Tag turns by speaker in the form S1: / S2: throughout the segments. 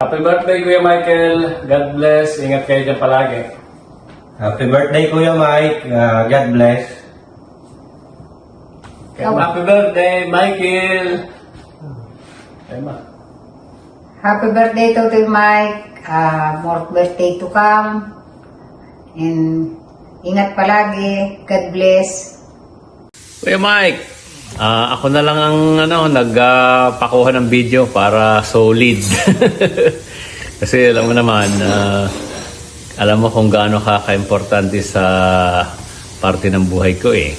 S1: Happy birthday, Kuya Michael. God bless. Ingat kayo dyan palagi.
S2: Happy birthday, Kuya Mike. God bless.
S1: Happy birthday, Michael. Emma.
S3: Happy birthday to Mike. More birthday to come. And ingat palagi. God bless.
S4: Kuya Mike, ako na lang ang nagpakuha ng video para solid. Kasi alam mo naman, alam mo kung gaano ka-importante sa parte ng buhay ko eh.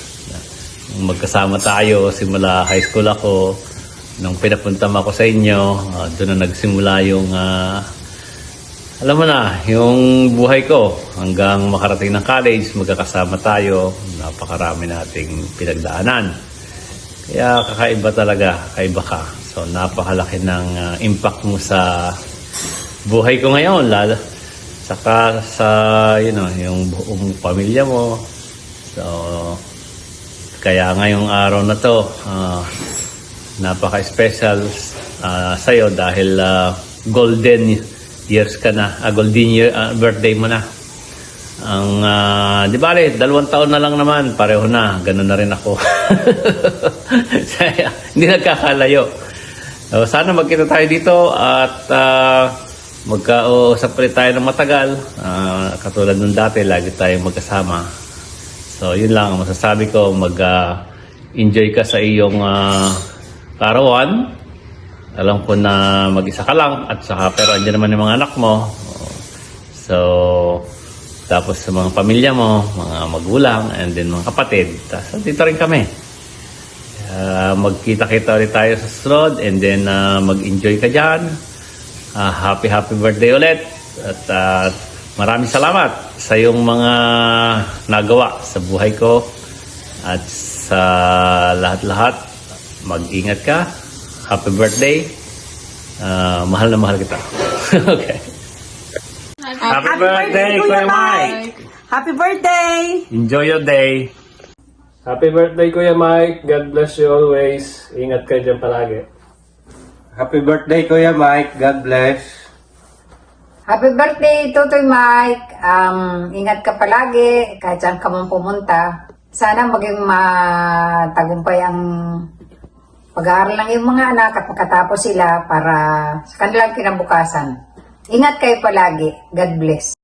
S4: Magkasama tayo, simula high school ako, nung pinapunta mo ako sa inyo, doon na nagsimula yung, alam mo na, yung buhay ko. Hanggang makarating ng college, magkakasama tayo, napakarami nating pinagdaanan. Kaya kakaiba talaga, kakaiba ka. So napakalaki ng impact mo sa buhay ko ngayon, lalo saka sa yung buong pamilya mo. So kaya ngayong araw na to, napaka-special sa'yo dahil golden years ka na, golden year, birthday mo na. Ang, di bale, 2 taon na lang naman, pareho na, ganun na rin ako. Hindi nagkakalayo. So, sana magkita tayo dito at magkausap ulit tayo ng matagal. Katulad nung dati, lagi tayong magkasama. So, yun lang ang masasabi ko. Mag-enjoy ka sa iyong karawan. Alam ko na mag-isa ka lang at saka pero andyan naman yung mga anak mo. So, tapos sa mga pamilya mo, mga magulang, and then mga kapatid. Tapos dito rin kami. Magkita-kita ulit tayo sa susunod and then mag-enjoy ka dyan. Happy birthday ulit. At maraming salamat sa iyong mga nagawa sa buhay ko at sa lahat-lahat. Mag-ingat ka. Happy birthday. Mahal na mahal kita. Okay. Happy birthday, Kuya Mike.
S5: Happy birthday!
S4: Enjoy your day.
S1: Happy birthday, Kuya Mike. God bless you always. Ingat kayo dyan palagi.
S2: Happy birthday, Kuya Mike. God bless.
S3: Happy birthday to Mike. Ingat ka palagi kahit saan ka man pumunta. Sana maging matagumpay ang pag-aaral ng iyong mga anak at makatapos sila para sa kanilang kinabukasan. Ingat kayo palagi. God bless.